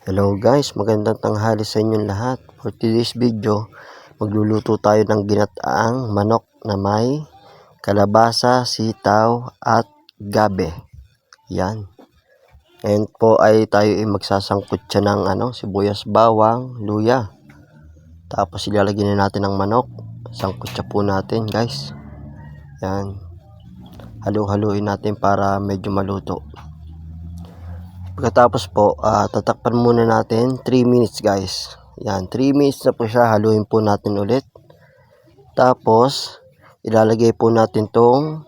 Hello guys, magandang tanghali sa inyong lahat. For today's video, magluluto tayo ng ginataang manok na may kalabasa, sitaw at gabe. Yan. Ngayon po ay tayo magsasangkot siya ng sibuyas, bawang, luya. Tapos ilalagyan na natin ng manok. Sangkot siya po natin guys. Yan. Halu-haluin natin para medyo maluto. Pagkatapos po, tatakpan muna natin 3 minutes guys. Yan, 3 minutes na po siya. Haluin po natin ulit. Tapos, ilalagay po natin tong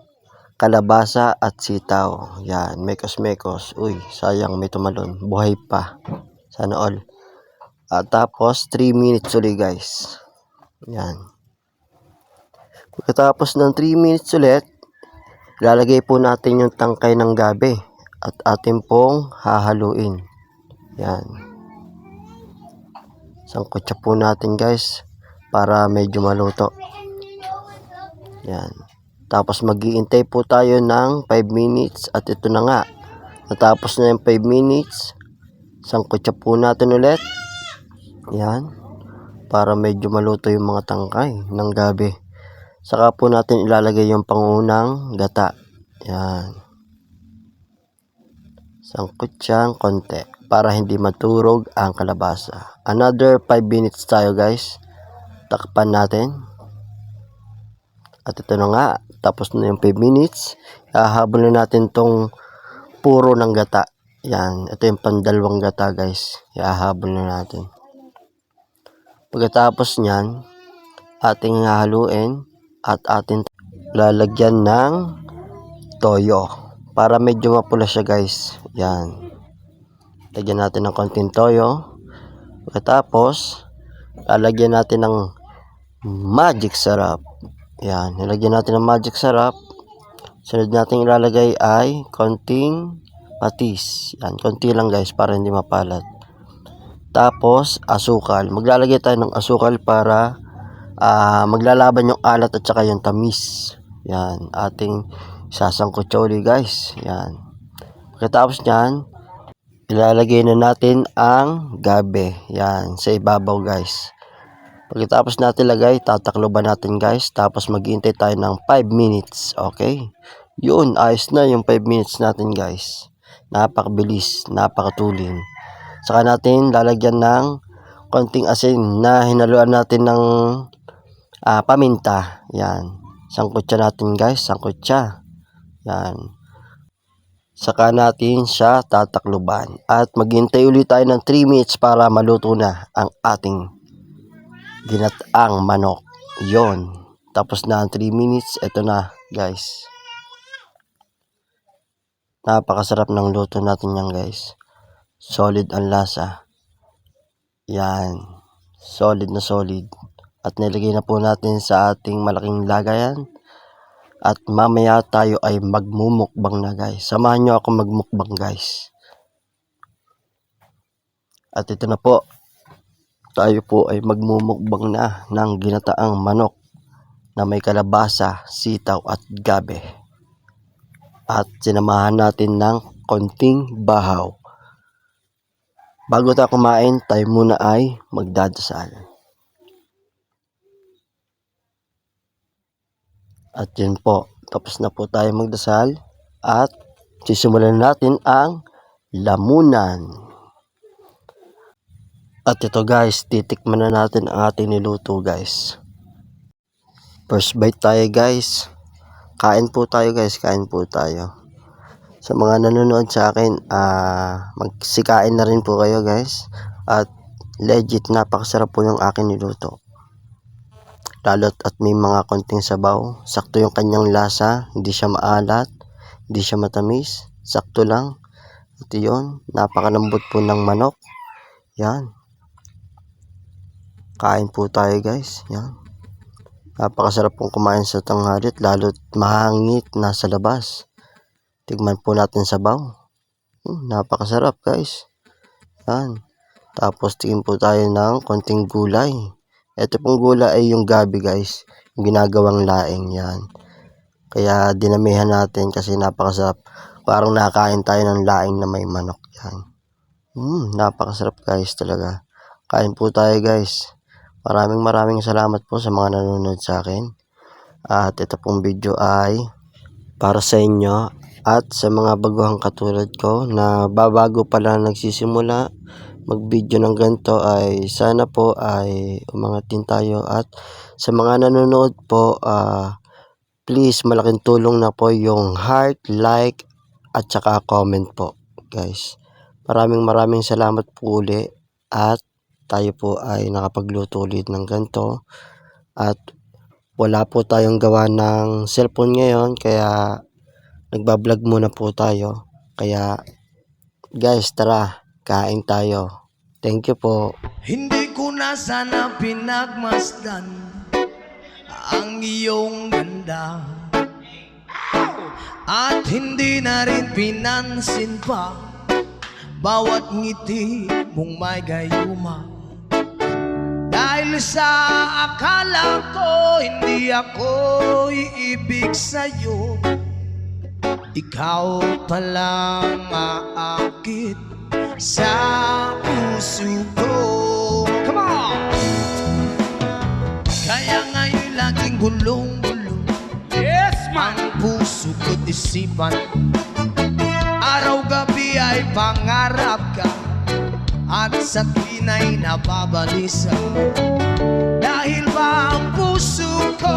kalabasa at sitaw. Yan, mekos-mekos. Uy, sayang may tumalon. Buhay pa. Sana all. Tapos, 3 minutes ulit guys. Yan. Pagkatapos ng 3 minutes ulit, ilalagay po natin yung tangkay ng gabi. At atin pong hahaluin. Yan. Sangkot siya po natin guys para medyo maluto. Yan. Tapos mag-iintay po tayo ng 5 minutes at ito na nga. Natapos na yung 5 minutes. Sangkot siya po natin ulit. Yan. Para medyo maluto yung mga tangkay ng gabi. Saka po natin ilalagay yung pangunang gata. Yan. Sangkot siyang konti para hindi maturog ang kalabasa. Another 5 minutes tayo guys. Takpan natin. At ito na nga. Tapos na yung 5 minutes. Hahabol na natin tong puro ng gata. Yan. Ito yung pandalawang gata guys. Hahabol na natin. Pagkatapos nyan, ating hahaluin at ating lalagyan ng toyo. Para medyo mapula siya guys. Yan. Lagyan natin ng konting toyo. Pagkatapos, lalagyan natin ng magic sarap. Yan. Nilagyan natin ng magic sarap. Sunod natin ilalagay ay konting patis. Yan. Konti lang guys para hindi mapalat. Tapos, asukal. Maglalagay tayo ng asukal para maglalaban yung alat at saka yung tamis. Yan. Ating sasangkot siya ulit guys. Yan. Pagkatapos nyan, ilalagay na natin ang gabe. Yan. Sa ibabaw guys. Pagkatapos natin lagay, tatakloban natin guys. Tapos maghihintay tayo ng 5 minutes. Okay. Yun. Ayos na yung 5 minutes natin guys. Napakabilis. Napakatuling. Saka natin lalagyan ng konting asin na hinaluan natin ng paminta. Yan. Sangkot siya natin guys. Sangkot siya. Yan. Saka natin siya tatakluban. At maghintay ulit tayo ng 3 minutes para maluto na ang ating ginataang manok. Yon. Tapos na ang 3 minutes. Ito na guys. Napakasarap ng luto natin yan guys. Solid ang lasa. Yan. Solid na solid. At nilagay na po natin sa ating malaking lagayan. At mamaya tayo ay magmumukbang na guys. Samahan nyo ako magmukbang guys. At ito na po. Tayo po ay magmumukbang na ng ginataang manok na may kalabasa, sitaw at gabe. At sinamahan natin ng konting bahaw. Bago tayo kumain, tayo muna ay magdadasal. At yun po, tapos na po tayo magdasal at sisimulan natin ang lamunan. At ito guys, titikman na natin ang ating niluto guys. First bite tayo guys. Kain po tayo guys, kain po tayo. Sa mga nanonood sa akin, magsikain na rin po kayo guys. At legit, napakasarap po yung aking niluto. Lalot at may mga konting sabaw. Sakto yung kanyang lasa. Hindi siya maalat. Hindi siya matamis. Sakto lang. At yun. Napakalambot po ng manok. Yan. Kain po tayo guys. Yan. Napakasarap pong kumain sa tanghali. Lalot mahangit nasa labas. Tigman po natin sabaw. Napakasarap guys. Yan. Tapos tingin po tayo ng konting gulay. Ito pong gula ay yung gabi guys. Yung ginagawang laing yan. Kaya dinamihan natin kasi napakasarap. Parang nakain tayo ng laing na may manok yan. Napakasarap guys talaga. Kain po tayo guys. Maraming salamat po sa mga nanonood sa akin. At ito pong video ay para sa inyo at sa mga baguhang katulad ko na babago pa lang nagsisimula mag-video ng ganito, ay sana po ay umangat din tayo. At sa mga nanonood po, please malaking tulong na po yung heart, like at saka comment po guys. Maraming salamat po uli at tayo po ay nakapagluto ulit ng ganito. At wala po tayong gawa ng cellphone ngayon kaya nagbablog muna po tayo. Kaya guys, tara, kain tayo. Thank you po. Hindi ko na sana pinagmasdan ang iyong ganda, at hindi na rin pinansin pa bawat ngiti mong may gayuma. Dahil sa akala ko hindi ako iibig sa'yo, ikaw palang aakit sa puso ko. Come on! Kaya ngayon laging gulong-gulong, yes, man, ang puso ko't isipan. Araw-gabi ay pangarap ka at sa tuwin ay nababalisa. Dahil ba ang puso ko